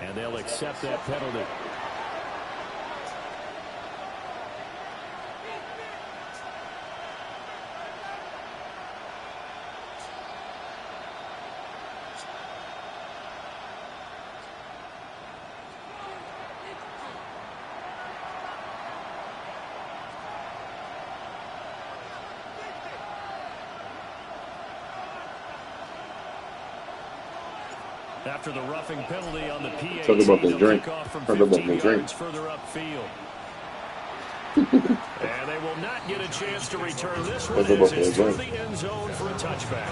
And they'll accept that penalty. After the roughing penalty on the PAT, talk about the drink. From Talk about 15 the drink. yards further upfield. And they will not get a chance to return this one as it's through the end zone for a touchback.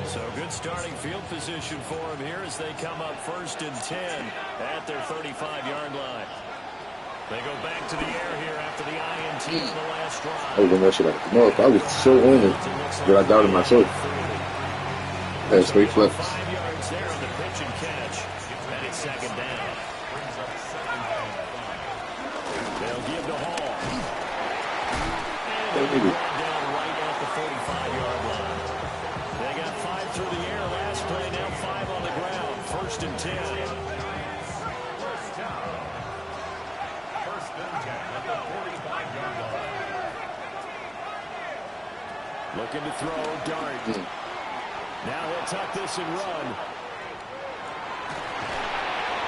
So good starting field position for them here as they come up 1st and 10 at their 35-yard line. They go back to the air here after the INT on the last drive. I was on that shit like, no, if I was so on it that I doubted myself. That's straight flex. 5 yards there on the pitch and catch. And it's 2nd down. They'll give to Hall. And they'll be down right at the 45-yard line. They got 5 through the air last play, now 5 on the ground. 1st and 10. Looking to throw, Dart. Now he'll tuck this and run.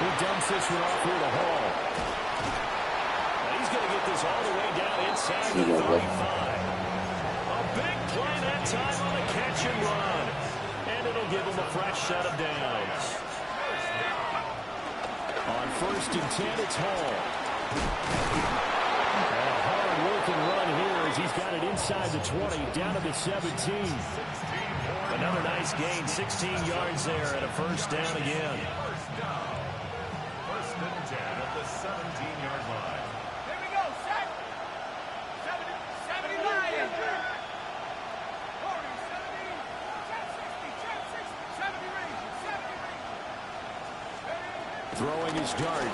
He dumps this one off here to Hall. And he's going to get this all the way down inside the 35. A big play that time on the catch and run. And it'll give him a fresh set of downs. On 1st and 10, it's Hall. Working run here as he's got it inside the 20, down to the 17. Another nice gain, 16 yards there and a 1st down again. 1st and 10 at the 17-yard line. Here we go, set. 70, 70, 70. Throwing his Dart.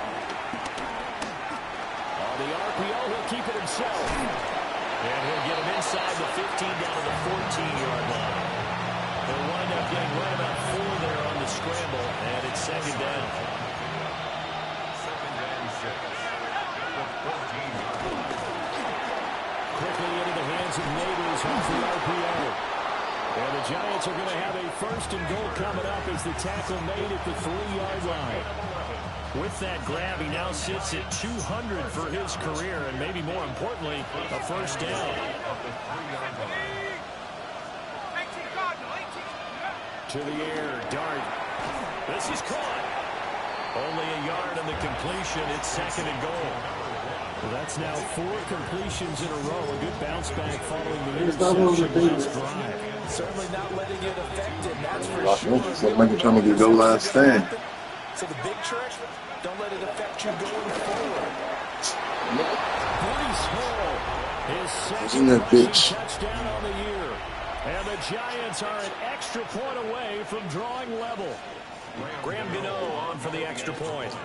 The RPO will keep it himself. And he'll get him inside the 15 down to the 14-yard line. He'll wind up getting right about 4 there on the scramble, and it's 2nd down. 2nd and 6. Quickly into the hands of Neighbors off the RPO. And the Giants are going to have a 1st and goal coming up as the tackle made at the 3-yard line. With that grab, he now sits at 200 for his career, and maybe more importantly, a 1st down. To the air, Dart. This is caught. Only a yard on the completion. It's 2nd and goal. Well, that's now 4 completions in a row. A good bounce back following the interception last drive. Certainly not letting it affect him, that's for sure. Looks like you're trying to get go last stand. So the big trick, don't let it affect you going forward. Bryce Hall, his second touchdown on the year. And the Giants are an extra point away from drawing level. Graham Gano on for the extra point.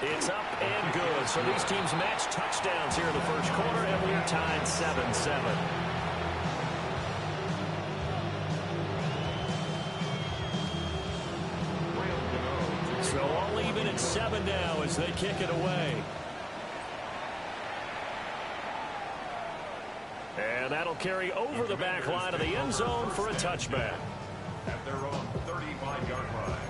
It's up and good. So these teams match touchdowns here in the 1st quarter, and we're tied 7-7. So all even at 7 now as they kick it away. And that'll carry over the back line of the end zone for a touchback. At their own 35-yard line.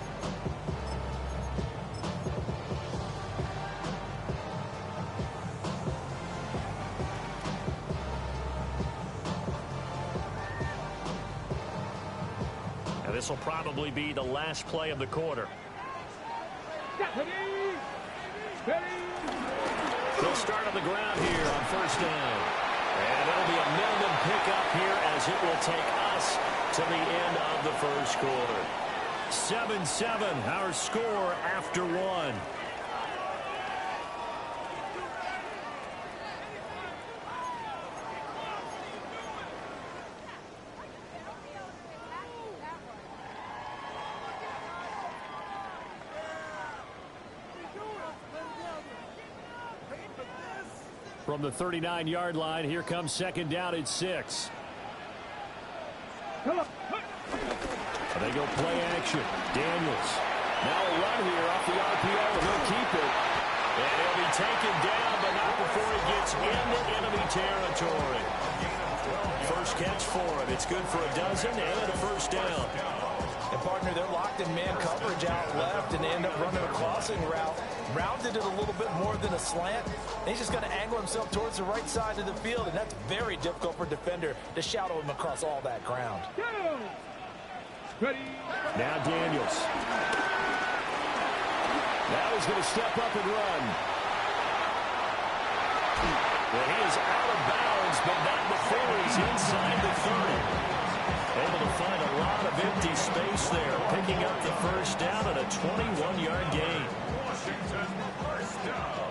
And this will probably be the last play of the quarter. They'll start on the ground here on 1st down. And it'll be a minimum pickup here as it will take us to the end of the 1st quarter. 7-7, our score after 1. From the 39-yard line, here comes second down at 6. They go play action. Daniels. Now a run here off the RPO, and he'll keep it. And he'll be taken down, but not before he gets into enemy territory. First catch for him. It's good for a dozen and a first down. And, partner, they're locked in man coverage out left, and they end up running a crossing route. Rounded it a little bit more than a slant. And he's just going to angle himself towards the right side of the field, and that's very difficult for a defender to shadow him across all that ground. Now Daniels. Now he's going to step up and run. Well, he is out of bounds, but not before he's inside the 30. Able to find a lot of empty space there, picking up the first down and a 21-yard gain. Washington first down.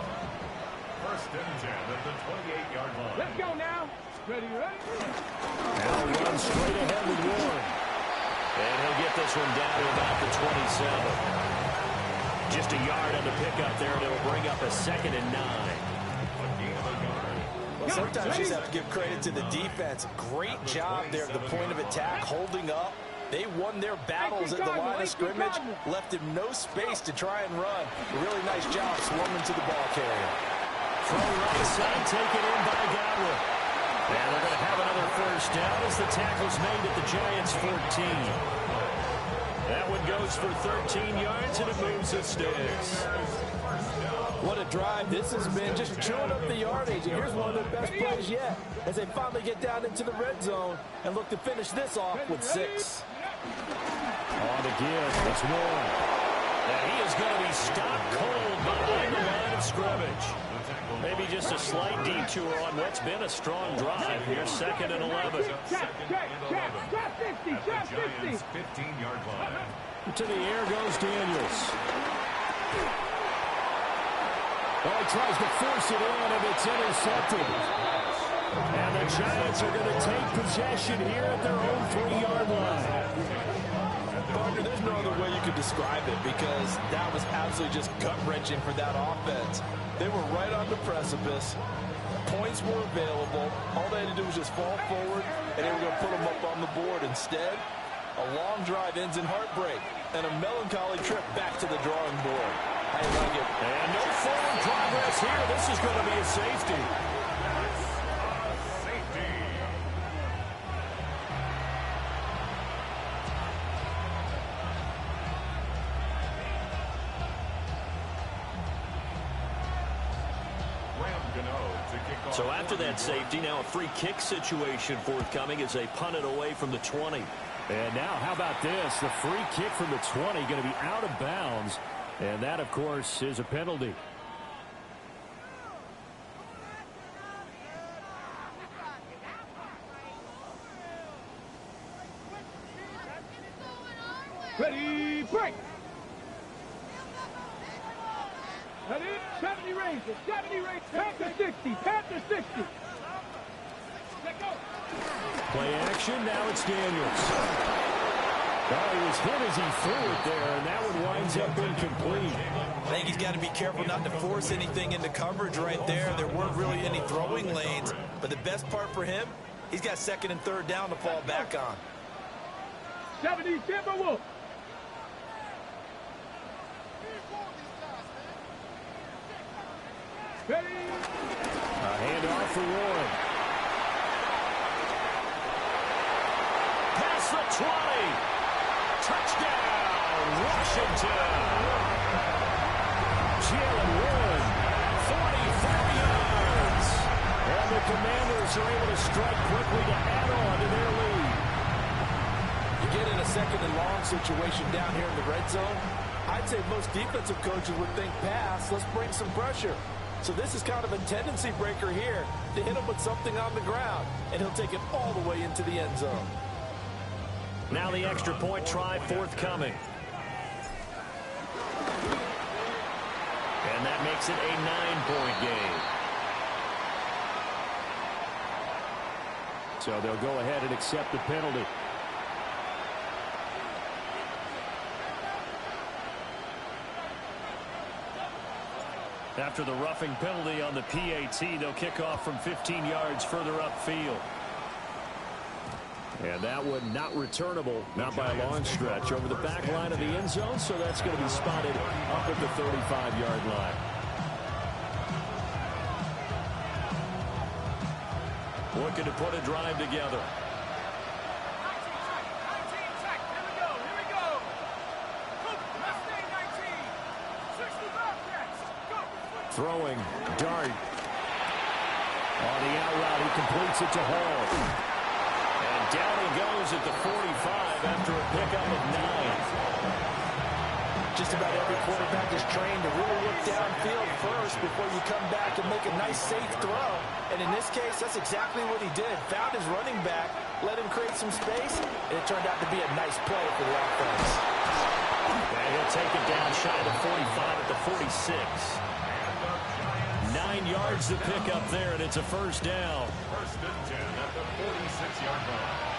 First and 10 at the 28-yard line. Let's go now. Ready? Now run straight ahead with Warren. And he'll get this one down to about the 27. Just a yard on the pickup there, and it'll bring up a 2nd and 9. Well, sometimes you just have to give credit to the defense. Great job there at the point of attack, holding up. They won their battles at the line of scrimmage, left him no space to try and run. A really nice job swarming to the ball carrier. Throw right side, taken in by Godwin. And they're going to have another first down as the tackle's made at the Giants' 14. That one goes for 13 yards, and it moves the sticks. What a drive this has been, just chewing up the yardage. And here's one of their best plays yet as they finally get down into the red zone and look to finish this off with 6. On the give, it's Warren. And he is going to be stopped cold behind the line of scrimmage. Maybe just a slight detour on what's been a strong drive here, 2nd and 11. Second and 11 at the Giants' 15-yard line. To the air goes Daniels. Oh, he tries to force it in, and it's intercepted. And the Giants are going to take possession here at their own 3-yard line. Partner, there's no other way you could describe it because that was absolutely just gut-wrenching for that offense. They were right on the precipice. Points were available. All they had to do was just fall forward, and they were going to put them up on the board. Instead, a long drive ends in heartbreak and a melancholy trip back to the drawing board. I like it. And no forward progress here. This is going to be a safety. So after that safety, now a free kick situation forthcoming as they punt it away from the 20. And now, how about this? The free kick from the 20 going to be out of bounds. And that, of course, is a penalty. Ready, break. Ready, 70 Rangers, 70 Rangers, Panther 60, Panther 60. Let go. Play action, now it's Daniels. Oh, he was hit as he threw it there, and that one winds up incomplete. I think he's got to be careful not to force anything into coverage right there. There weren't really any throwing lanes, but the best part for him, he's got 2nd and 3rd down to fall back on. 70 Timberwolves. Ready. A handoff for Warren. Past the 20. Touchdown, Washington. Jalen Warren, 44 yards. And the Commanders are able to strike quickly to add on to their lead. You get in a 2nd and long situation down here in the red zone, I'd say most defensive coaches would think pass, let's bring some pressure. So this is kind of a tendency breaker here to hit him with something on the ground, and he'll take it all the way into the end zone. Now the extra point try forthcoming. And that makes it a 9-point game. So they'll go ahead and accept the penalty. After the roughing penalty on the PAT, they'll kick off from 15 yards further upfield. And that one not returnable, not by a long stretch, over the back line of the end zone, so that's going to be spotted up at the 35-yard line. Looking to put a drive together. Throwing, Dart. On the out route, he completes it to Hall. And down he goes at the 45 after a pickup of 9. Just about every quarterback is trained to really look downfield first before you come back and make a nice, safe throw. And in this case, that's exactly what he did. Found his running back, let him create some space, and it turned out to be a nice play for the offense. And he'll take it down shy of the 45 at the 46. 9 yards to pick up there, and it's a first down. First and 10 at the 46-yard line.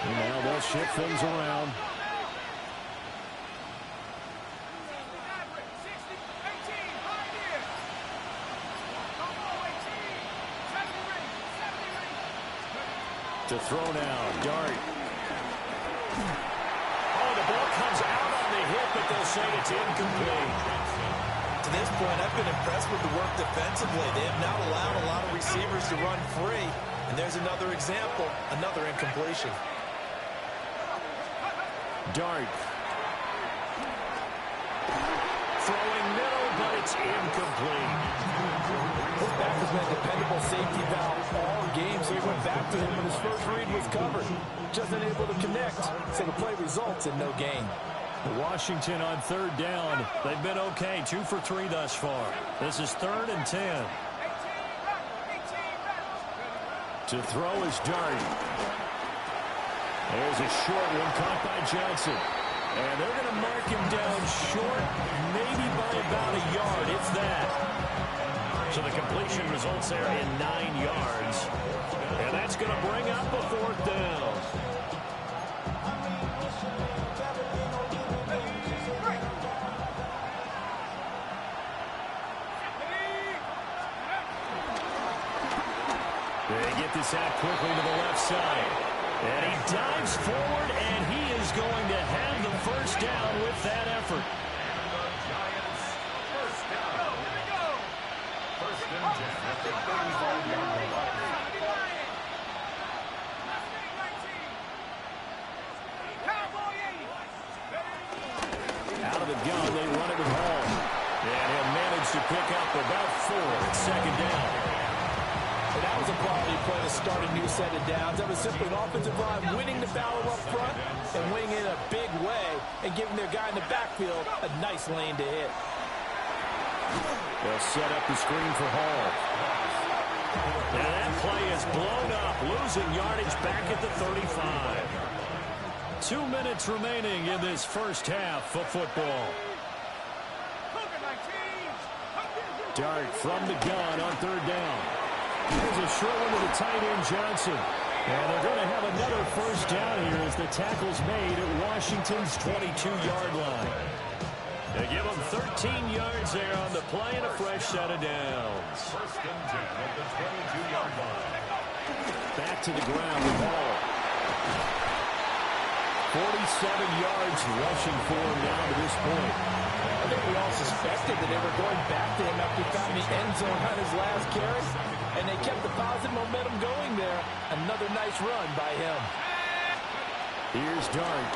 Now they'll shift things around. To throw now, Dart. Oh, the ball comes out on the hit, but they'll say it's incomplete. To this point, I've been impressed with the work defensively. They have not allowed a lot of receivers to run free. And there's another example, another incompletion. Dart. Throwing middle, but it's incomplete. His back has been a dependable safety valve all game, so he went back to him when his first read was covered. Just unable to connect, so the play results in no gain. Washington on third down. They've been okay, 2 for 3 thus far. This is 3rd and 10. To throw is Dart. There's a short one caught by Johnson. And they're going to mark him down short, maybe by about a yard, if that. So the completion results there in 9 yards. And that's going to bring up a 4th down. They get this out quickly to the left side. And he dives forward, and he is going to have the first down with that effort. And the Giants first down. First and 10 at the 35-yard line. Out of the gun, they run it with Hall. And he'll manage to pick up about 4 at 2nd down. And that was a quality play to start a new set of downs. That was simply an offensive line winning the battle up front and winning in a big way and giving their guy in the backfield a nice lane to hit. They'll set up the screen for Hall. And that play is blown up, losing yardage back at the 35. 2 minutes remaining in this first half of football. Dart from the gun on 3rd down. Here's a short one to the tight end, Johnson. And they're going to have another first down here as the tackle's made at Washington's 22-yard line. They give them 13 yards there on the play and a fresh set of downs. First and 10 at the 22-yard line. Back to the ground with Hall. 47 yards rushing for him now to this point. I think we all suspected that they were going back to him after he found the end zone on his last carry. And they kept the positive momentum going there. Another nice run by him. Here's Dart.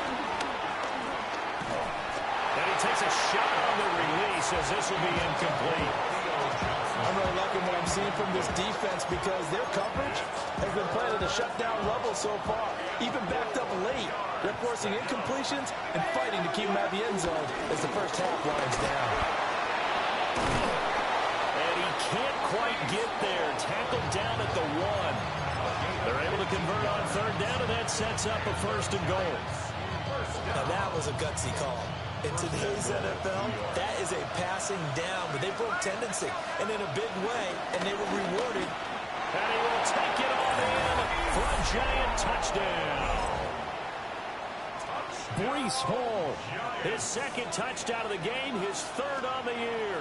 And he takes a shot on the release as this will be incomplete. I'm really liking what I'm seeing from this defense because their coverage has been playing at a shutdown level so far. Even backed up late, they're forcing incompletions and fighting to keep them out of the end zone as the first half winds down. And he can't quite get there. Tackled down at the 1. They're able to convert on 3rd down, and that sets up a 1st and goal. Now that was a gutsy call. In today's NFL, that is a passing down, but they broke tendency, and in a big way, and they were rewarded. And he will take it all in for a Giant touchdown. Breece Hall. His second touchdown of the game, his third on the year.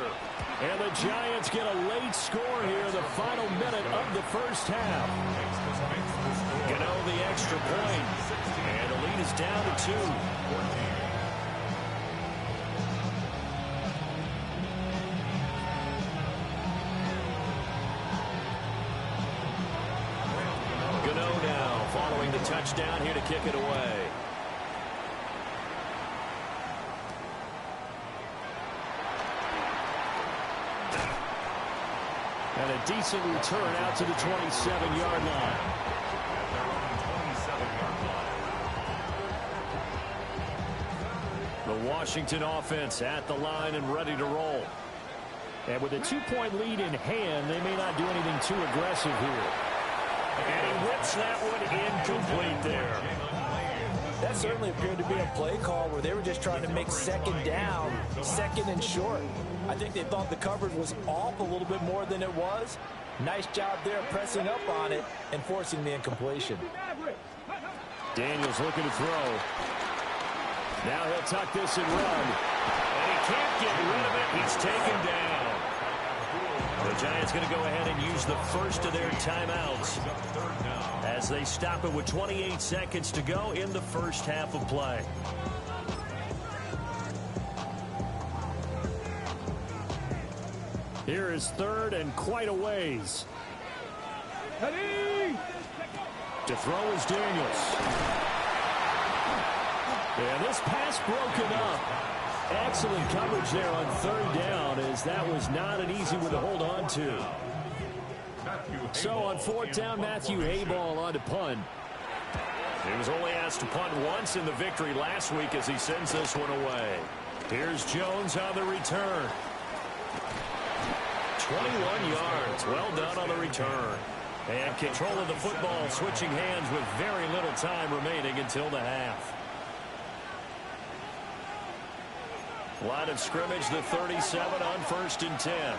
And the Giants get a late score here in the final minute of the first half. Gano the extra point. And the lead is down to 2. Following the touchdown here to kick it away. And a decent return out to the 27-yard line. The Washington offense at the line and ready to roll. And with a 2-point lead in hand, they may not do anything too aggressive here. And he whips that one incomplete there. That certainly appeared to be a play call where they were just trying to make second down, second and short. I think they thought the coverage was off a little bit more than it was. Nice job there pressing up on it and forcing the incompletion. Daniels looking to throw. Now he'll tuck this and run. And he can't get rid of it. He's taken down. The Giants going to go ahead and use the first of their timeouts as they stop it with 28 seconds to go in the first half of play. Here is third and quite a ways. To throw is Daniels. And this pass broken up. Excellent coverage there on third down, as that was not an easy one to hold on to. So on fourth down, Matthew Hayball on to punt. He was only asked to punt once in the victory last week as he sends this one away. Here's Jones on the return. 21 yards. Well done on the return. And control of the football switching hands with very little time remaining until the half. Line of scrimmage, the 37 on 1st and 10.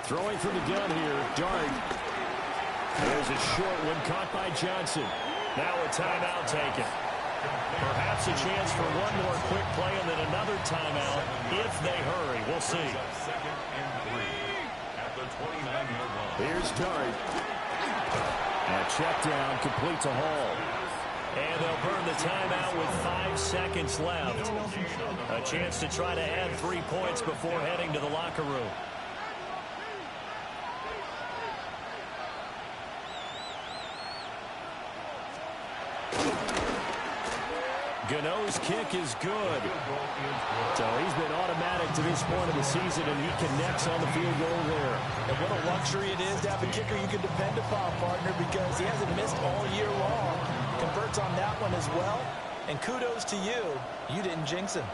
Throwing from the gun here, Dart. There's a short one caught by Johnson. Now a timeout taken. Perhaps a chance for one more quick play and then another timeout if they hurry. We'll see. Here's Dart. A check down, complete to Hall. And they'll burn the timeout with 5 seconds left. A chance to try to add 3 points before heading to the locker room. Gano's kick is good. So he's been automatic to this point of the season, and he connects on the field goal there. And what a luxury it is to have a kicker you can depend upon, partner, because he hasn't missed all year long. Converts on that one as well. And kudos to you. You didn't jinx him.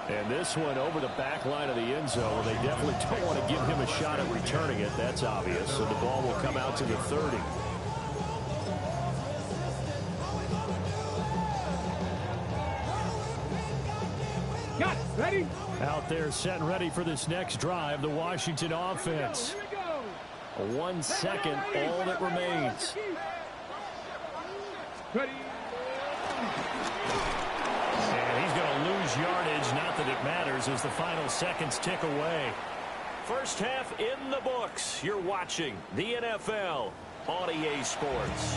And this one over the back line of the end zone. They definitely don't want to give him a shot at returning it. That's obvious. So the ball will come out to the 30. Got it. Ready? Out there set and ready for this next drive, the Washington offense. 1 second, all that remains. Ready? And he's going to lose yardage, not that it matters, as the final seconds tick away. First half in the books. You're watching the NFL on EA Sports.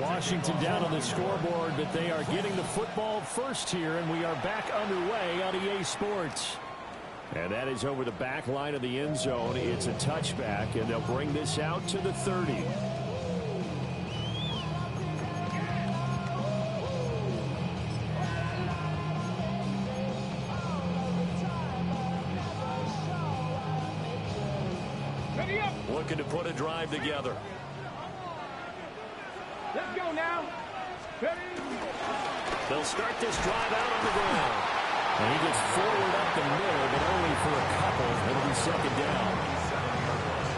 Washington down on the scoreboard, but they are getting the football first here, and we are back underway on EA Sports. And that is over the back line of the end zone. It's a touchback, and they'll bring this out to the 30. Ready up. Looking to put a drive together. Let's go now. Ready? They'll start this drive out on the ground. And he gets forward up the middle, but only for a couple. It'll be second down.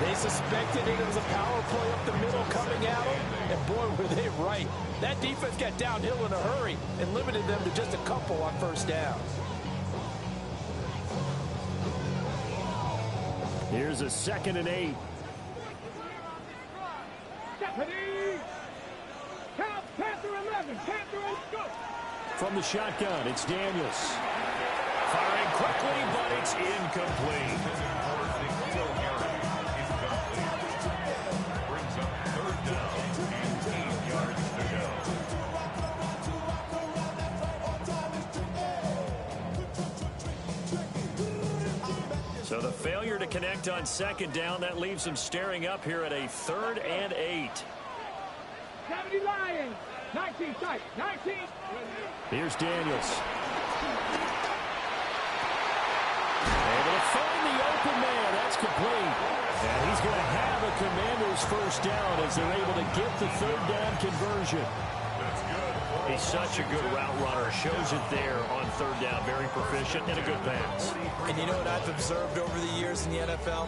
They suspected it was a power play up the middle coming at them, and boy, were they right. That defense got downhill in a hurry and limited them to just a couple on first down. Here's a 2nd and 8. Ready? Count, Panther 11, Panther 8, go. From the shotgun, it's Daniels. Firing quickly, but it's incomplete. Brings up third down and 8 yards to go. So the failure to connect on second down, that leaves him staring up here at a 3rd and 8. 70 Lions, 19 tight, 19. Here's Daniels. Able to find the open man. That's complete. And he's going to have a Commander's first down as they're able to get the 3rd down conversion. He's such a good route runner. Shows it there on 3rd down. Very proficient and a good pass. And you know what I've observed over the years in the NFL?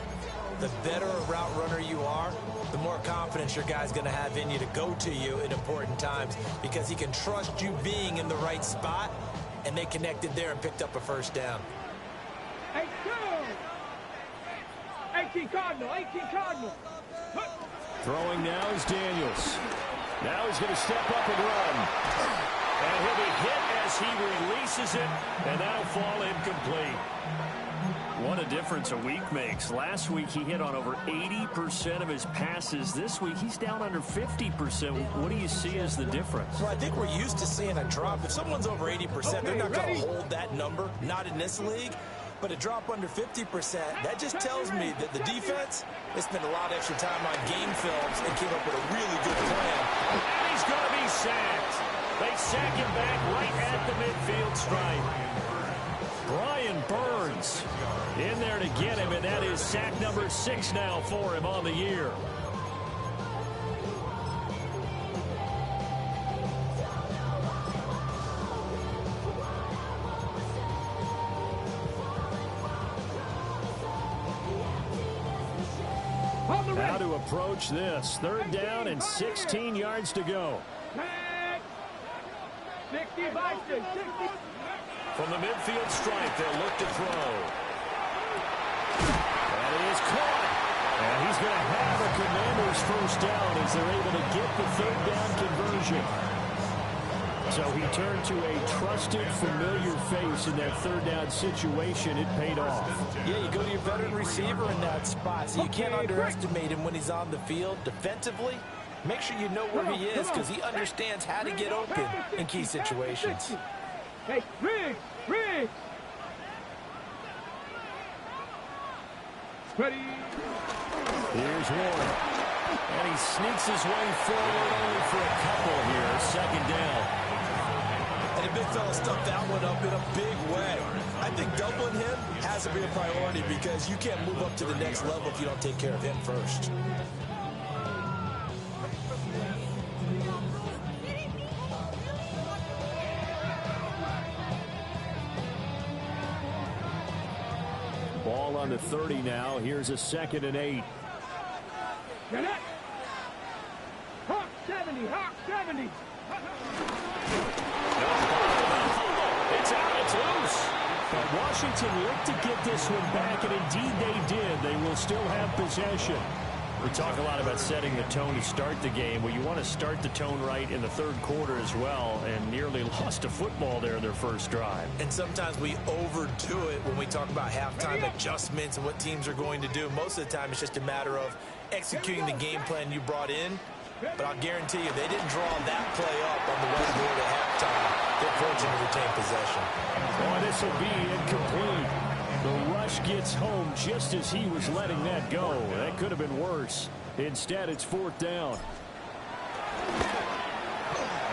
The better a route runner you are, the more confidence your guy's going to have in you to go to you in important times because he can trust you being in the right spot, and they connected there and picked up a first down. 18 Cardinal, 18 Cardinal. Throwing now is Daniels. Now he's going to step up and run. And he'll be hit as he releases it, and that'll fall incomplete. What a difference a week makes. Last week he hit on over 80% of his passes. This week he's down under 50%. What do you see as the difference? Well, I think we're used to seeing a drop. If someone's over 80%, they're not going to hold that number, not in this league. But a drop under 50%, that just tells me that the defense has spent a lot of extra time on game films and came up with a really good plan. And he's going to be sacked. They sack him back right at the midfield stripe. Brian Burns in there to get him, and that is sack number 6 now for him on the year. How to approach this. 3rd down and 16 yards to go. 60 by 60. From the midfield stripe, they'll look to throw. That is caught. And he's going to have a Commander's first down as they're able to get the 3rd down conversion. So he turned to a trusted, familiar face in that 3rd down situation. It paid off. Yeah, you go to your veteran receiver in that spot, so you can't underestimate him when he's on the field defensively. Make sure you know where he is because he understands how to get open in key situations. Hey, Riggs! Ready? Here's Warren. And he sneaks his way forward only for a couple here. 2nd down. And the big fella stuffed that one up in a big way. I think doubling him has to be a priority because you can't move up to the next level if you don't take care of him first. Ball on the 30 now. Here's a 2nd and 8. Get it! Hawk 70, Hawk 70. It's out. It's loose. But Washington looked to get this one back, and indeed they did. They will still have possession. We talk a lot about setting the tone to start the game. Well, you want to start the tone right in the 3rd quarter as well, and nearly lost a football there in their first drive. And sometimes we overdo it when we talk about halftime adjustments and what teams are going to do. Most of the time, it's just a matter of executing the game plan you brought in. But I'll guarantee you, they didn't draw that play up on the whiteboard at halftime. They're fortunate to retain possession. Oh, this will be incomplete. The rush gets home just as he was letting that go. That could have been worse. Instead, it's 4th down.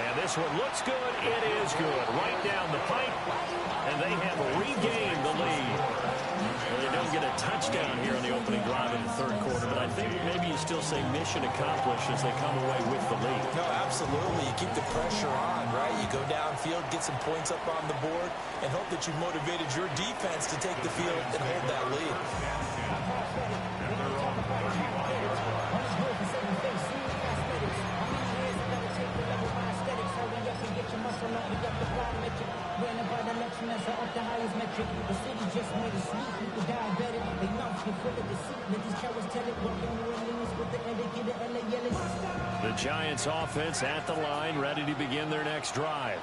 And this one looks good. It is good. Right down the pipe. And they have regained the lead. Well, they don't get a touchdown here in the opening drive in the 3rd quarter, but I think maybe you still say mission accomplished as they come away with the lead. No, absolutely. You keep the pressure on, right? You go downfield, get some points up on the board, and hope that you motivated your defense to take the field and hold that lead. Up the highest metric, the city just made a sweet with the diabetic. They mouth get full of deceit. Let these cowards tell it. Walking New Orleans with the end, they get it, LA yelling. The Giants offense at the line, ready to begin their next drive.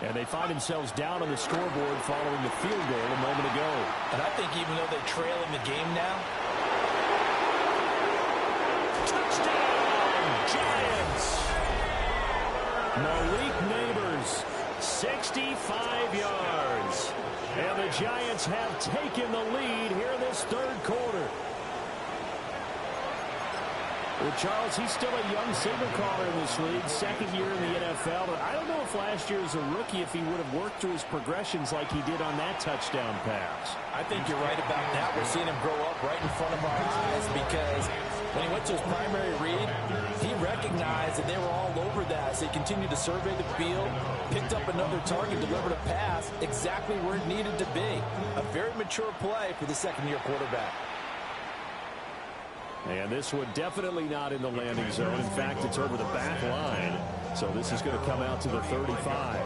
And they find themselves down on the scoreboard following the field goal a moment ago. And I think even though they're trailing the game now. Touchdown, Giants! Malik Neighbors, 65 yards. And the Giants have taken the lead here in this third quarter. Well, Charles, he's still a young signal caller in this league, second year in the NFL. But I don't know if last year as a rookie, if he would have worked through his progressions like he did on that touchdown pass. I think you're right about that. We're seeing him grow up right in front of our eyes because when he went to his primary read, he recognized that they were all over that. So he continued to survey the field, picked up another target, delivered a pass exactly where it needed to be. A very mature play for the second-year quarterback. And this one definitely not in the landing zone. In fact, it's over the back line. So this is going to come out to the 35.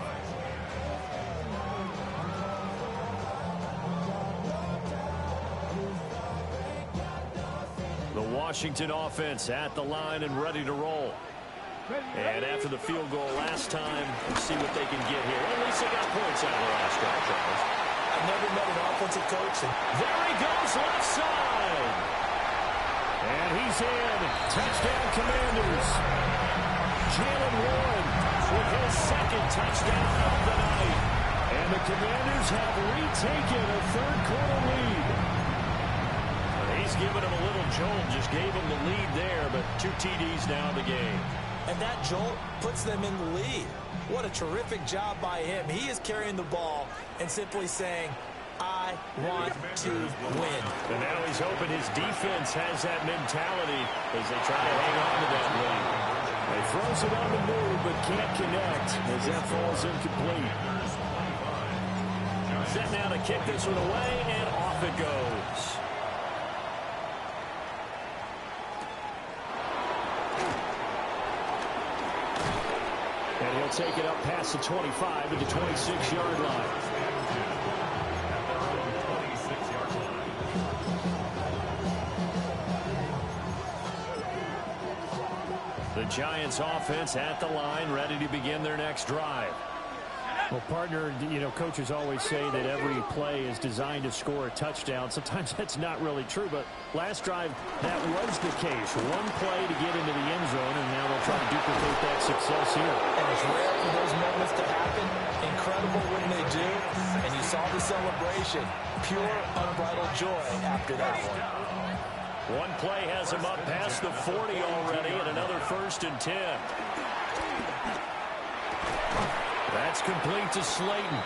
The Washington offense at the line and ready to roll. And after the field goal last time, let's see what they can get here. Well, at least they got points out of the last drive, Charles. I've never met an offensive coach. There he goes, left side. And he's in. Touchdown, Commanders. Jalen Warren with his second touchdown of the night. And the Commanders have retaken a third-quarter lead. He's given him a little jolt, just gave him the lead there, but 2 TDs now in the game. And that jolt puts them in the lead. What a terrific job by him. He is carrying the ball and simply saying, I want to win. And now he's hoping his defense has that mentality as they try to hang on to that lead. He throws it on the move but can't connect as that falls incomplete. Set now to kick this one away, and off it goes. And he'll take it up past the 25 to the 26-yard line. The Giants offense at the line, ready to begin their next drive. Well, partner, you know, coaches always say that every play is designed to score a touchdown. Sometimes that's not really true, but last drive, that was the case. One play to get into the end zone, and now they'll try to duplicate that success here. And it's rare for those moments to happen. Incredible when they do. And you saw the celebration. Pure, unbridled joy after that one. One play has him up past the 40 already, and another 1st and 10. That's complete to Slayton.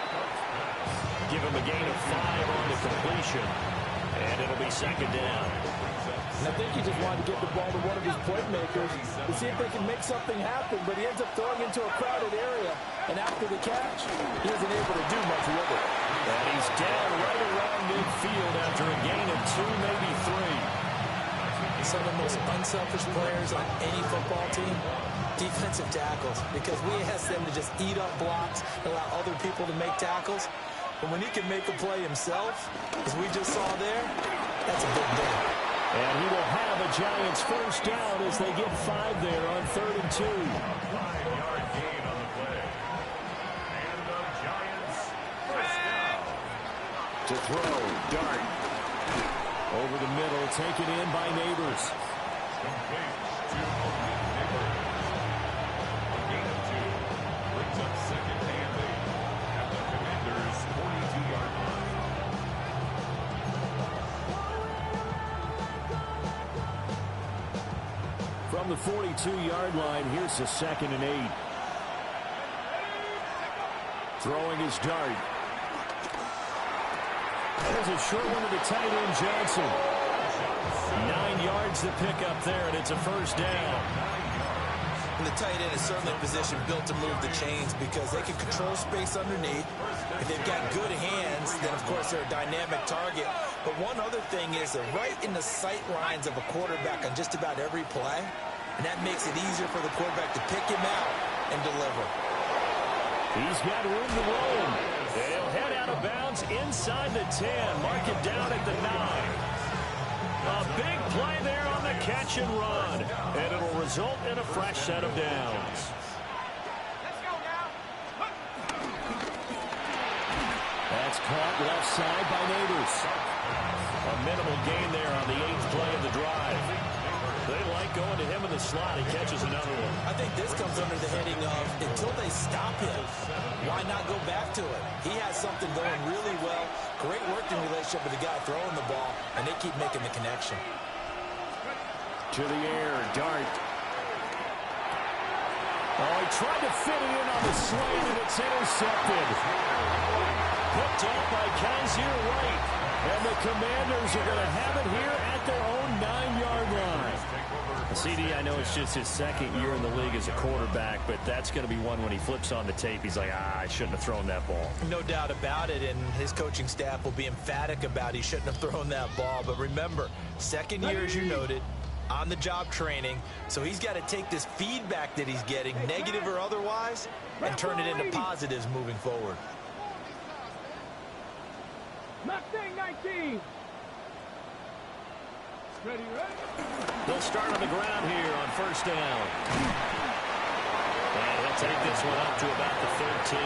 Give him a gain of 5 on the completion, and it'll be 2nd down. And I think he just wanted to get the ball to one of his playmakers to see if they can make something happen, but he ends up throwing into a crowded area, and after the catch, he isn't able to do much with it. And he's down right around midfield after a gain of 2, maybe 3. Some of the most unselfish players on any football team, defensive tackles, because we ask them to just eat up blocks, allow other people to make tackles. But when he can make a play himself, as we just saw there, that's a big deal. And he will have a Giants 1st down as they get 5 there on 3rd and 2. 5-yard gain on the play. And the Giants first down. To throw, Dart. Over the middle, taken in by Neighbors. Complete to Malik Neighbors. A gain of 2 brings up 2nd and 8 at the Commanders' 42-yard line. From the 42-yard line, here's the 2nd and 8. Throwing his Dart. There's a short one to the tight end, Johnson. 9 yards to pick up there, and it's a 1st down. And the tight end is certainly a position built to move the chains because they can control space underneath. If they've got good hands, then, of course, they're a dynamic target. But one other thing is they're right in the sight lines of a quarterback on just about every play, and that makes it easier for the quarterback to pick him out and deliver. He's got room to roll. They'll head out of bounds inside the 10. Mark it down at the 9. A big play there on the catch and run. And it'll result in a fresh set of downs. That's caught left side by Neighbors. A minimal gain there on the 8th play of the drive. They like going to him in the slot. He catches another one. I think this comes under the heading of until they stop him, why not go back to it? He has something going really well. Great working relationship with the guy throwing the ball, and they keep making the connection. To the air, Dart. Oh, he tried to fit it in on the slant, and it's intercepted. Picked off by Kaiser White. And the Commanders are going to have it here at their own 9-yard line. CD, I know it's just his second year in the league as a quarterback, but that's going to be one when he flips on the tape. He's like, I shouldn't have thrown that ball. No doubt about it, and his coaching staff will be emphatic about he shouldn't have thrown that ball. But remember, second year, as you noted, on-the-job training, so he's got to take this feedback that he's getting, negative or otherwise, and turn it into positives moving forward. Mustang 19. Ready, ready? They'll start on the ground here on first down. And he'll take this one up to about the 13.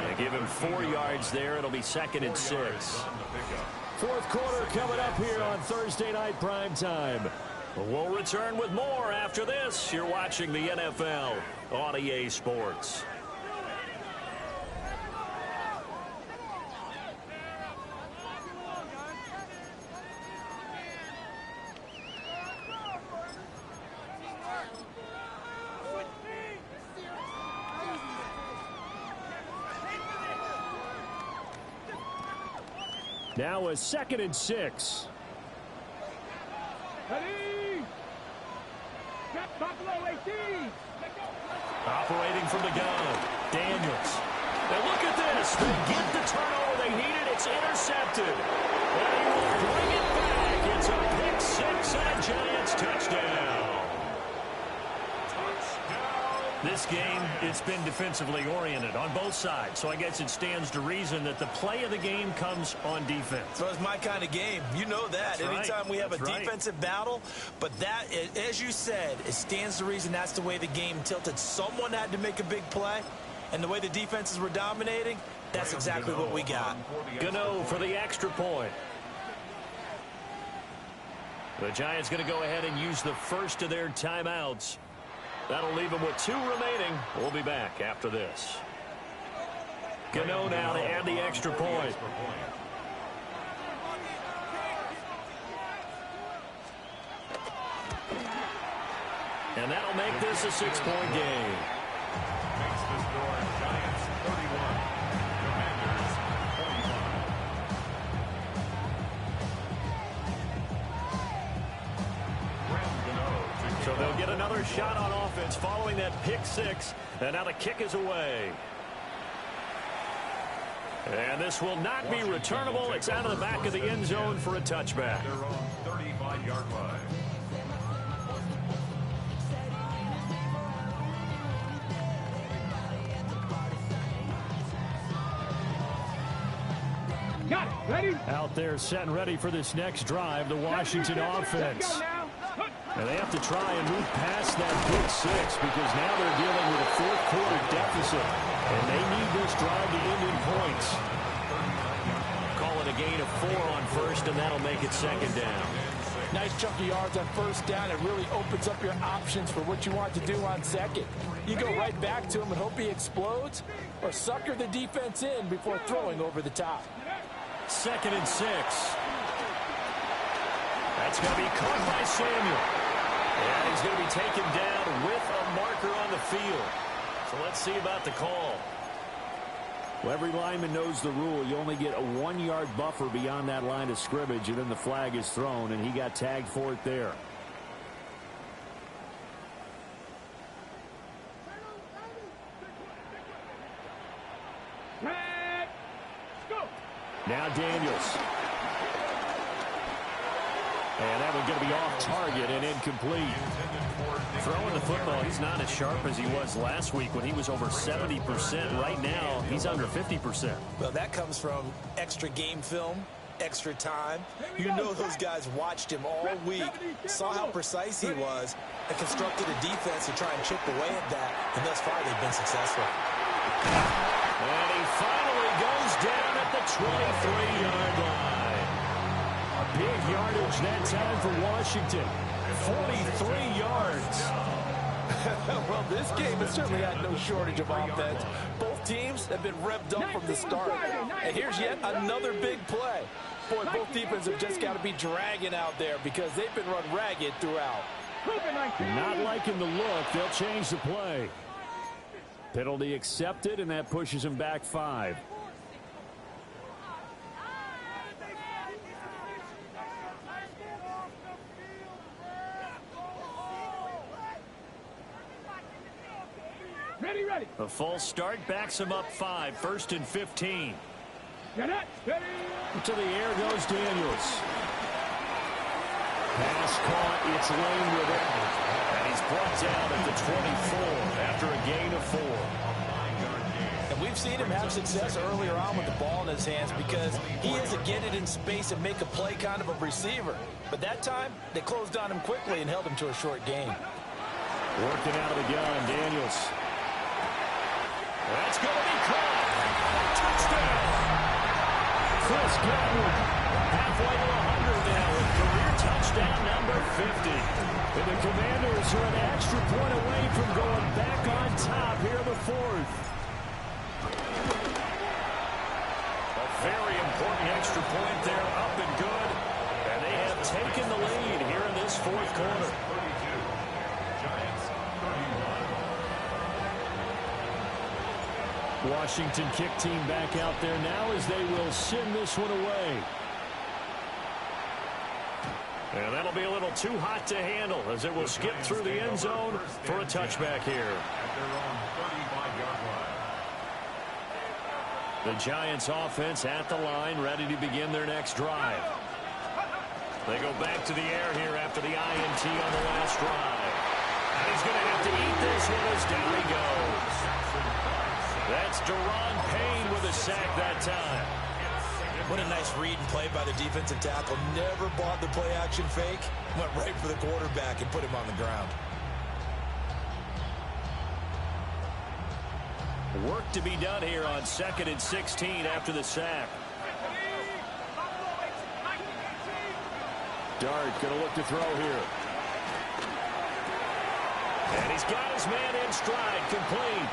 They give him 4 yards there. It'll be 2nd and 6. Fourth quarter coming up here on Thursday Night Primetime. We'll return with more after this. You're watching the NFL on EA Sports. Now a 2nd and 6. Ready? Got Buffalo 18. Operating from the gun. Daniels. Now look at this. They get the turnover they needed. It's intercepted. And he will bring it back. It's a pick 6 and a Giants touchdown. This game, it's been defensively oriented on both sides, so I guess it stands to reason that the play of the game comes on defense. So it's my kind of game. You know that. That's Anytime right. we have That's a right. defensive battle, but that, as you said, it stands to reason that's the way the game tilted. Someone had to make a big play, and the way the defenses were dominating, that's exactly what we got. Gano for the extra point. The Giants going to go ahead and use the first of their timeouts. That'll leave them with 2 remaining. We'll be back after this. Gano now to add the extra point. And that'll make this a 6-point game. Makes the score Giants 31, Commanders 25. So they'll get another shot on offense following that pick 6. And now the kick is away. And this will not be returnable. It's out of the back of the end zone for a touchback. Their own 35-yard line. Got it. Ready? Out there set and ready for this next drive, the Washington offense. Go now. And they have to try and move past that pick 6 because now they're dealing with a 4th quarter deficit. And they need this drive to end in points. Call it a gain of 4 on first, and that'll make it 2nd down. Nice chunk of yards on first down. It really opens up your options for what you want to do on second. You go right back to him and hope he explodes, or sucker the defense in before throwing over the top. 2nd and 6. That's going to be caught by Samuel. And he's going to be taken down with a marker on the field. So let's see about the call. Well, every lineman knows the rule. You only get a 1-yard buffer beyond that line of scrimmage, and then the flag is thrown, and he got tagged for it there. Go. Now Daniels. And that one's going to be off target and incomplete. Throwing the football, he's not as sharp as he was last week when he was over 70%. Right now, he's under 50%. Well, that comes from extra game film, extra time. You know those guys watched him all week, saw how precise he was, and constructed a defense to try and chip away at that. And thus far, they've been successful. And he finally goes down at the 23-yard line. A big yardage that time for Washington. 43 yards. Well, this game has certainly had no shortage of offense. Both teams have been revved up from the start. And here's yet another big play. Boy, both defenses have just got to be dragging out there because they've been run ragged throughout. Not liking the look. They'll change the play. Penalty accepted, and that pushes him back 5. Ready. A false start backs him up 5. 1st and 15. Get it. Ready. To the air goes Daniels. Pass caught. It's Lane with it. And he's brought down at the 24 after a gain of 4. And we've seen him have success earlier on with the ball in his hands because he is a get it in space and make a play kind of a receiver. But that time, they closed on him quickly and held him to a short gain. Working out of the gun, Daniels. That's going to be caught. Touchdown. Chris Godwin halfway to 100 now with career touchdown number 50. And the Commanders are an extra point away from going back on top here in the 4th. A very important extra point there, up and good. And they have taken the lead here in this 4th quarter. Washington kick team back out there now as they will send this one away. And that'll be a little too hot to handle as it will skip through the end zone for a touchback here. The Giants offense at the line, ready to begin their next drive. They go back to the air here after the INT on the last drive. And he's going to have to eat this one as down he goes. That's Deron Payne with a sack that time. What a nice read and play by the defensive tackle. Never bought the play action fake. Went right for the quarterback and put him on the ground. Work to be done here on 2nd and 16 after the sack. Dart going to look to throw here. And he's got his man in stride, complete.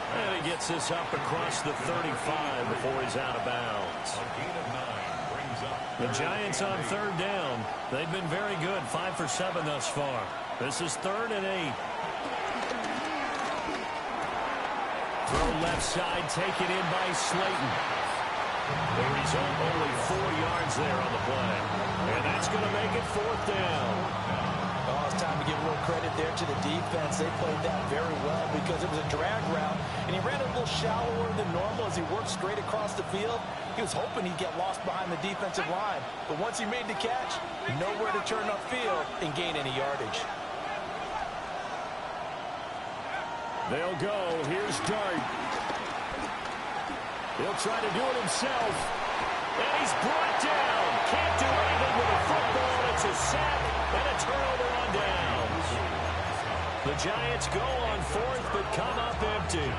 And he gets this up across the 35 before he's out of bounds. The Giants on 3rd down. They've been very good, 5 for 7 thus far. This is 3rd and 8. Throw left side, taken in by Slayton. The result, only 4 yards there on the play. And that's going to make it 4th down. Oh, it's time to give a little credit there to the defense. They played that very well because it was a drag route, and he ran a little shallower than normal as he worked straight across the field. He was hoping he'd get lost behind the defensive line, but once he made the catch, nowhere to turn upfield and gain any yardage. They'll go. Here's Dart. He'll try to do it himself. And he's brought down. Can't do anything with a football. It's a sack and a turnover on downs. The Giants go on 4th but come up empty.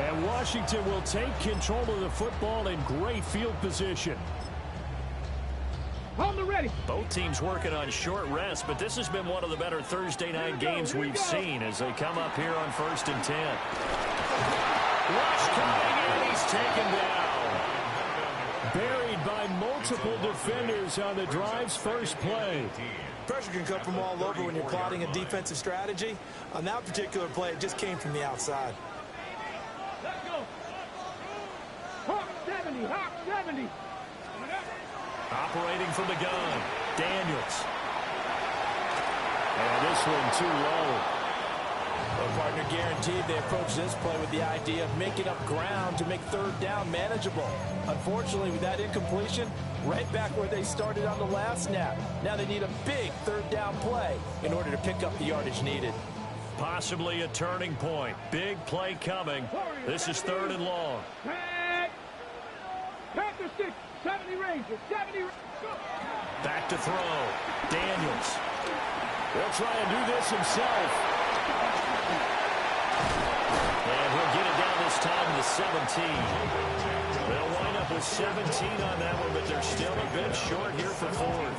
And Washington will take control of the football in great field position. On the ready. Both teams working on short rest, but this has been one of the better Thursday night games we've seen as they come up here on 1st and 10. Rush coming in, he's taken down. Buried by multiple defenders on the drive's first play. Pressure can come from all over when you're plotting a defensive strategy. On that particular play, it just came from the outside. Let's go. Hawk 70, Hawk 70. Operating from the gun, Daniels. And this one too low. Well, partner, guaranteed they approach this play with the idea of making up ground to make third down manageable. Unfortunately, with that incompletion, right back where they started on the last snap. Now they need a big third down play in order to pick up the yardage needed. Possibly a turning point. Big play coming. This is 3rd and long. Panther 6, 70 Rangers, 70 Rangers. Back to throw. Daniels. He'll try and do this himself. And he'll get it down this time to the 17. They'll wind up with 17 on that one, but they're still a bit short here for Ford.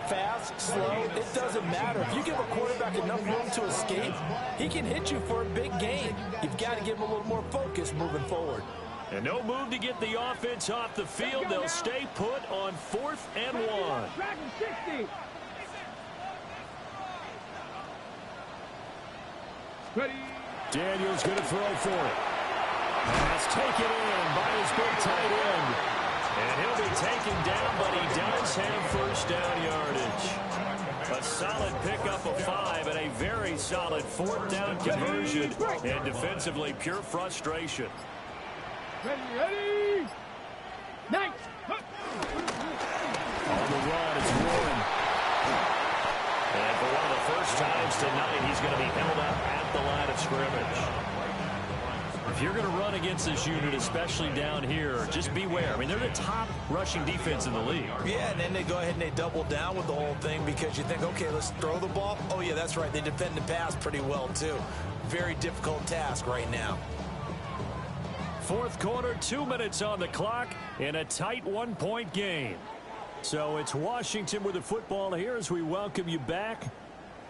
Fast, slow, it doesn't matter. If you give a quarterback enough room to escape, he can hit you for a big gain. You've got to give him a little more focus moving forward. And no move to get the offense off the field. They'll stay put on 4th and 1. Dragon 60. Ready. Daniels going to throw for it. Pass taken in by his big tight end. And he'll be taken down, but he does have first down yardage. A solid pickup of 5 and a very solid 4th down conversion. And defensively, pure frustration. Ready. Nice. On the run, it's Warren. And for one of the first times tonight, he's going to be held up at the line of scrimmage. If you're going to run against this unit, especially down here, just beware. I mean, they're the top rushing defense in the league. Yeah, and then they go ahead and they double down with the whole thing because you think, okay, let's throw the ball. Oh, yeah, that's right. They defend the pass pretty well, too. Very difficult task right now. 4th quarter, 2 minutes on the clock in a tight 1-point game. So it's Washington with the football here as we welcome you back.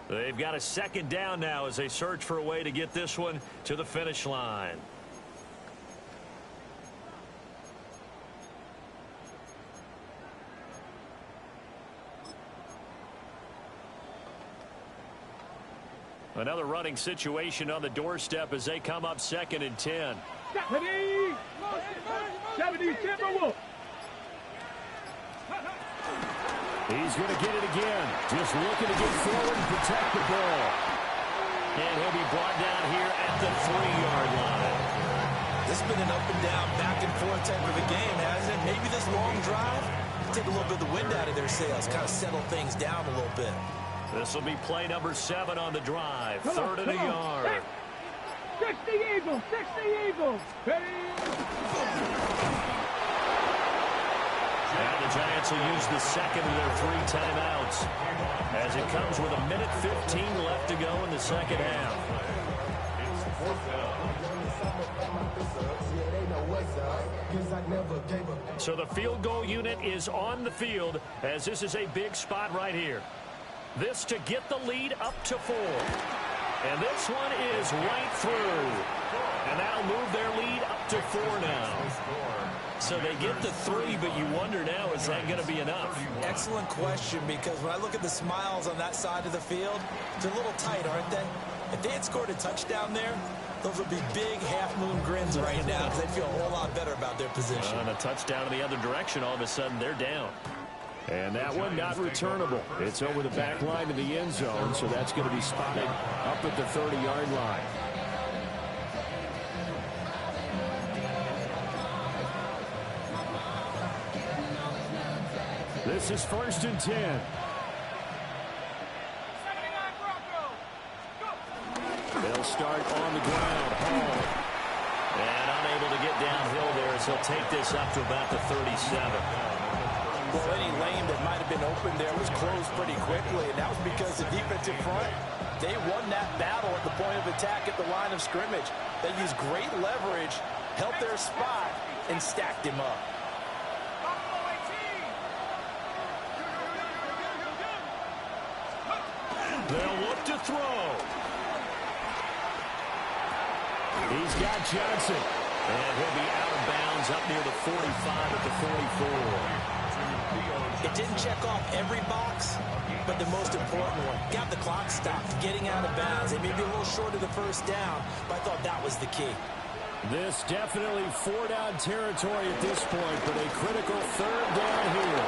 They've got a 2nd down now as they search for a way to get this one to the finish line. Another running situation on the doorstep as they come up 2nd and 10. 70 Timberwolves. He's going to get it again. Just looking to get forward and protect the ball. And he'll be brought down here at the 3-yard line. This has been an up and down, back and forth type of a game, hasn't it? Maybe this long drive take a little bit of the wind out of their sails, kind of settle things down a little bit. This will be play number 7 on the drive. 3rd and a yard. 60 Eagles, 60 Eagles. Ready. And the Giants will use the 2nd of their 3 timeouts as it comes with 1:15 left to go in the 2nd half. So the field goal unit is on the field as this is a big spot right here. This to get the lead up to 4. And this one is right through. And that'll move their lead up to 4 now. So they get the 3, but you wonder now, is that going to be enough? Excellent question, because when I look at the smiles on that side of the field, they're a little tight, aren't they? If they had scored a touchdown there, those would be big half-moon grins right now because they'd feel a whole lot better about their position. And a touchdown in the other direction, all of a sudden they're down. And that one not returnable. It's over the back line to the end zone, so that's going to be spotted up at the 30-yard line. This is 1st and 10. They'll start on the ground. Hall. And unable to get downhill there as he'll take this up to about the 37. Well, any lane that might have been open there was closed pretty quickly, and that was because the defensive front, they won that battle at the point of attack at the line of scrimmage. They used great leverage, held their spot, and stacked him up. They'll look to throw. He's got Johnson. And he'll be out of bounds up near the 45 at the 44. It didn't check off every box, but the most important one. Got the clock stopped, getting out of bounds. They may be a little short of the first down, but I thought that was the key. This definitely 4-down territory at this point, but a critical 3rd down here.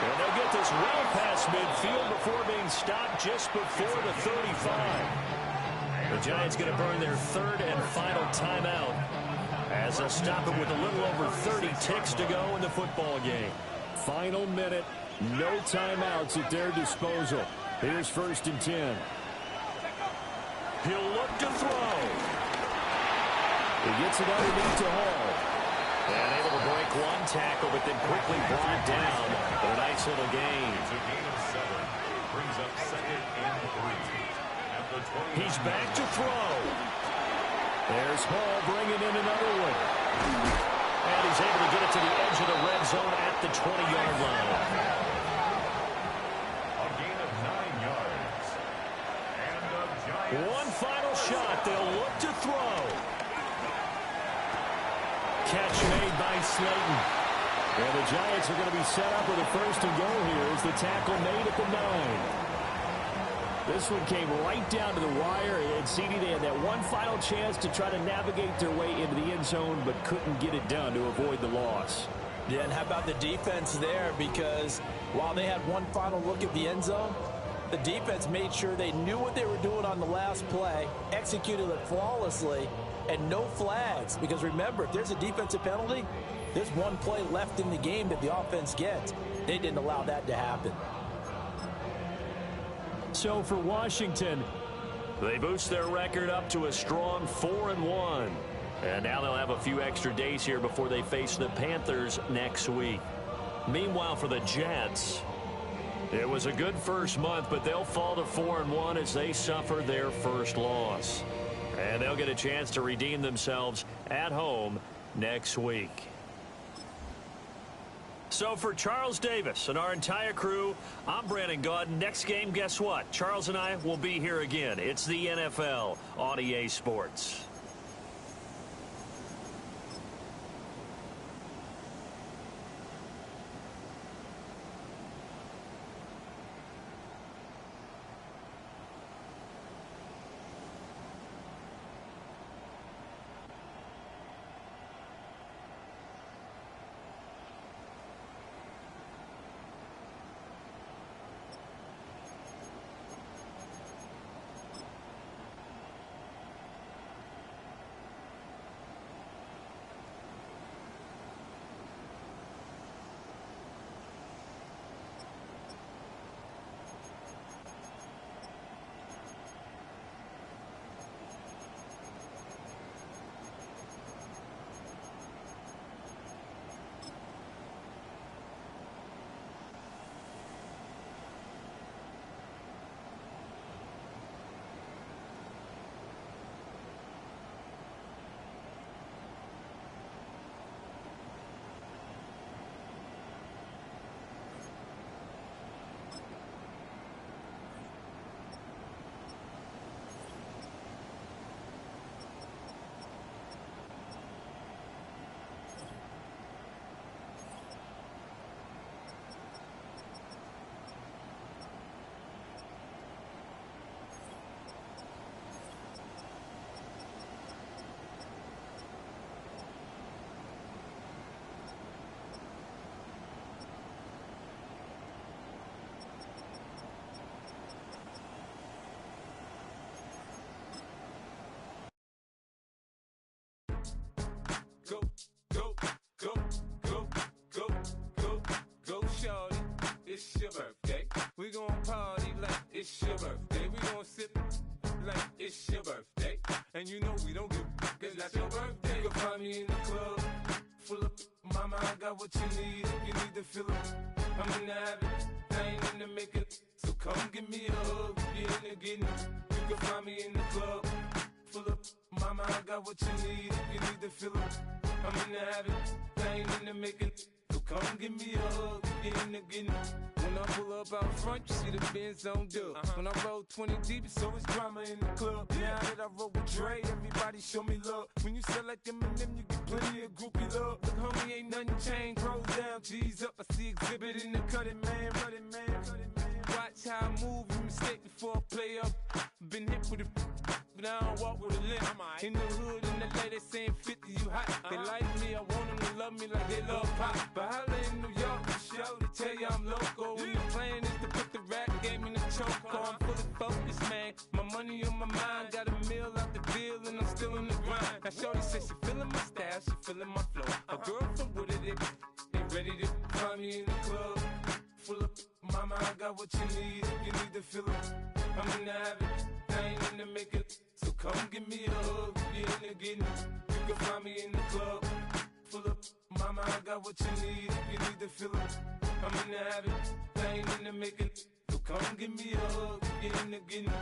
And they'll get this well past midfield before being stopped just before the 35. The Giants going to burn their third and final timeout as they'll stop it with a little over 30 ticks to go in the football game. Final minute, no timeouts at their disposal. Here's 1st and 10. He'll look to throw. He gets it underneath to Hall. And able to break one tackle, but then quickly brought down. A nice little gain. It's a gain of 7. Brings up 2nd and 3. At the 20. He's back to throw. There's Hall bringing in another one. And he's able to get it to the edge of the red zone at the 20-yard line. A gain of 9 yards. And the Giants. One final shot. They'll look to throw. Catch made by Slayton. And the Giants are going to be set up with a 1st and goal here as the tackle made at the 9. This one came right down to the wire, and CD, they had that one final chance to try to navigate their way into the end zone, but couldn't get it done to avoid the loss. Yeah, and how about the defense there? Because while they had one final look at the end zone, the defense made sure they knew what they were doing on the last play, executed it flawlessly, and no flags. Because remember, if there's a defensive penalty, there's one play left in the game that the offense gets. They didn't allow that to happen. So for Washington, they boost their record up to a strong 4-1. And now they'll have a few extra days here before they face the Panthers next week. Meanwhile, for the Jets, it was a good first month, but they'll fall to 4-1 as they suffer their first loss. And they'll get a chance to redeem themselves at home next week. So for Charles Davis and our entire crew, I'm Brandon Gaudin. Next game, guess what? Charles and I will be here again. It's the NFL on EA Sports. Go, go, go, go, go, go, go, shorty. It's your birthday. We gon' party like it's your birthday. We gon' sip like it's your birthday. And you know we don't give cause that's your birthday. You can find me in the club, full of mama, I got what you need. If you need to fill it, I'm in the habit, I ain't in the making. So come give me a hug, get in the getting. You can find me in the club, full of mama, I got what you need. If you need to fill it, I'm in the habit, I ain't in the making. So come give me a hug, get in the getting. When I pull up out front, you see the Benz on dub. When I roll 20 deep, it's always drama in the club. Now that I roll with Dre, everybody show me love. When you sell like Eminem, you get plenty of groupie love. Look, homie, ain't nothing changed. Rolls down, G's up. I see exhibit in the cutting, man. Running, man. Watch how I move, you mistake before I play up. Been hit with a but I don't walk with a limp. In the hood, in the lady saying 50, you hot. They like me, I want them to love me like they love pop. But holla in New York, the show, they tell you I'm loco. And the plan is to put the rap game in the choke. I'm fully focused, man. My money on my mind, got a meal out the deal, and I'm still in the grind. Now shorty says she feeling my style, she feeling my flow. A girl from Wooded, they ready to find me in the club. Full of mama, I got what you need. If you need to feel it, I'm in the habit. I ain't in the make it. So come give me a hug. If you're in the getting, you can find me in the club. Full of mama, I got what you need. If you need to feel it, I'm in the habit. I ain't in the make it. So come give me a hug. If you're in the getting.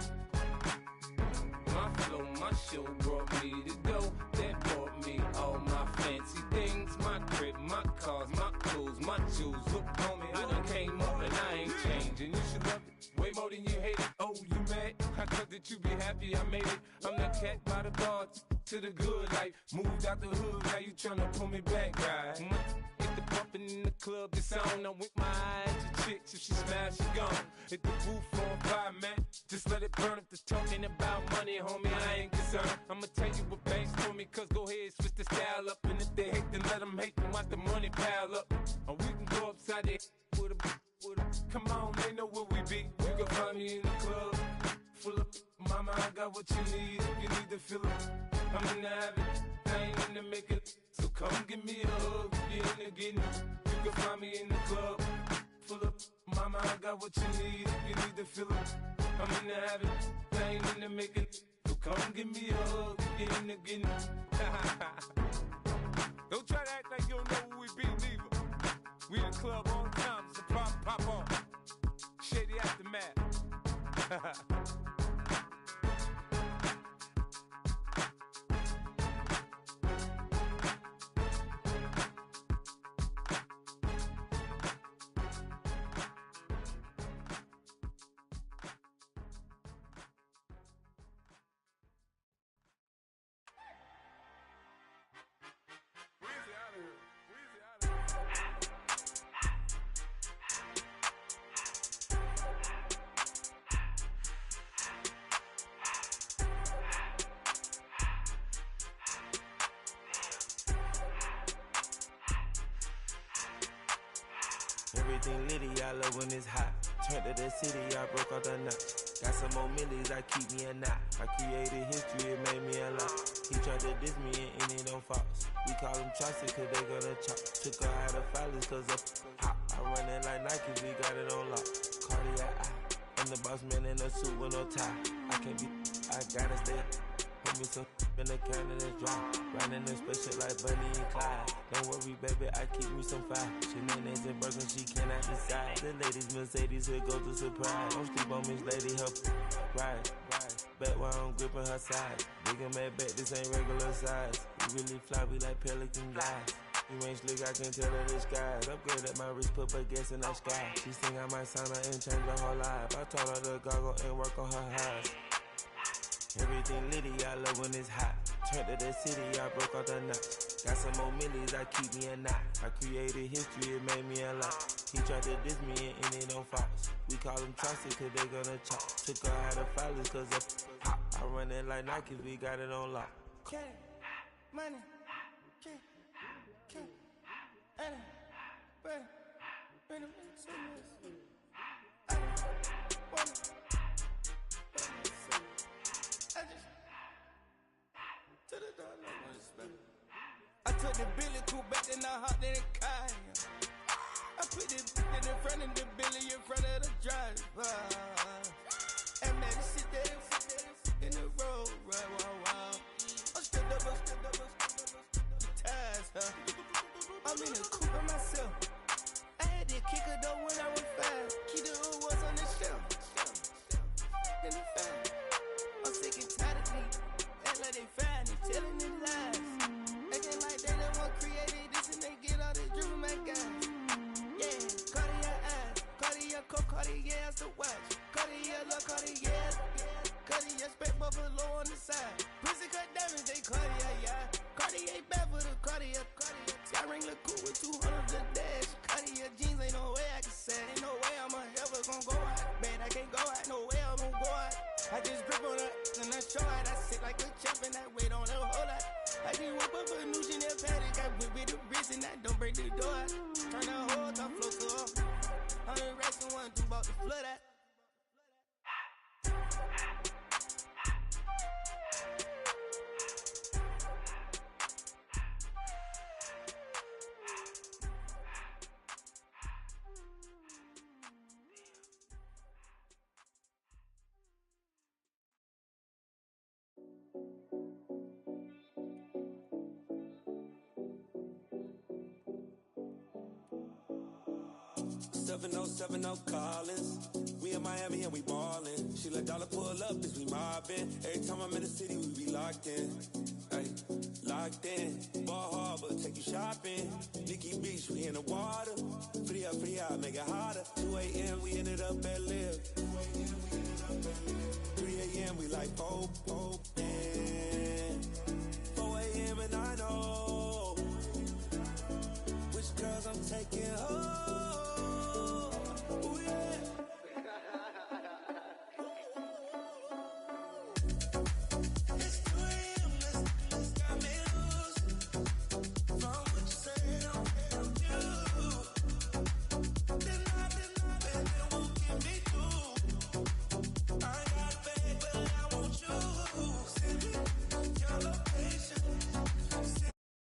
My flow, my show brought me to go. That brought me all my fancy things. My crib, my cars, my clothes, my shoes. Look, homie, I done came up and I ain't changing. You should love it way more than you hate it. Oh, you mad? I thought that you be happy I made it. I'm the cat by the bar to the good life. Moved out the hood, now you tryna pull me back, right? Hit the bumpin' in the club, it's on. I'm with my eyes to chicks, if she smash, she gone. Hit the roof on fire, man. Just let it burn if they're talking about money, homie, I ain't concerned. I'ma tell you what banks for me, cause go ahead, switch the style up. And if they hate, then let them hate, then watch the money pile up. Or we can go upside there with a. Come on, they know where we be. You can find me in the club. Full of mama, I got what you need. If you need to feel it, I'm in the habit. I ain't in the make it. So come give me a hug. If you're in the getting, you can find me in the club. Full of mama, I got what you need. If you need to feel it, I'm in the habit. I ain't in the make it. So come give me a hug. If you're in the getting. Don't try to act like you don't know who we be, neither. We in the club all the time. It's a pop on. Shady Aftermath. Everything litty, I love when it's hot. Turned to the city, I broke out the knot. Got some more millies, I keep me a knot. I created history, it made me a lot. He tried to diss me and it don't false. We call them choppers cause they gonna chop. Took her out of filers cause of hop. I run it like Nike, we got it on lock. Cardiac eye. I'm the boss man in a suit with no tie. I can't be, I gotta stay. Put me some in the can and it's dry. Riding the special like Bunny and Clyde. Don't worry, baby, I keep me some fire. Shenanigans and Birkin, she cannot decide. The ladies Mercedes, here goes the surprise. Don't sleep on Miss Lady, help ride. Back while I'm gripping her side. Big and mad back, this ain't regular size. We really fly, we like pelican guys. You ain't slick, I can tell her the skies. Upgrade at my wrist, put her gas in the sky. She think I might sign her and change her whole life. I told her to goggle and work on her highs. Everything litty, I love when it's hot. Turned to the city, I broke out the knot. Got some more millies, I keep me a knot. I created history, it made me a lot. He tried to diss me and it don't false. We call them choppers cause they gonna chop. Took her out of filers cause of hop. I run it like Nike, we got it on lock. Cash, money, cash, money, bread, I took the Billy cool back, then I hopped in the car. I put the in front of the Billy in front of the driver. And man, sit there in the road, right, wow. I'm still up, the ties, huh? I'm in the coupe by myself. I had to kick her though when I was 5. Key the hood was on the shelf. In the fan. I'm sick and tired of me. Act like they find it, telling them lies. Acting like they the one created this and they get all this driven my guys. Yeah, Cartier eyes, Cartier coat, Cartier the watch, Cartier Fuck a new Chanel paddock, got whip with the wrist and that don't break the door. Turn that whole top float to off. 100 racks and 1, 2 bought the flood out. No Collins. We in Miami and we ballin'. She let dollar pull up, bitch, we mobbin'. Every time I'm in the city, we be locked in. Ay, locked in. Ball Harbor, take you shopping. Nikki Beach, we in the water. Free up, make it hotter. 2 a.m., we ended up at Live. 3 a.m., we like Pope. 4 a.m. and I know which girls I'm taking home.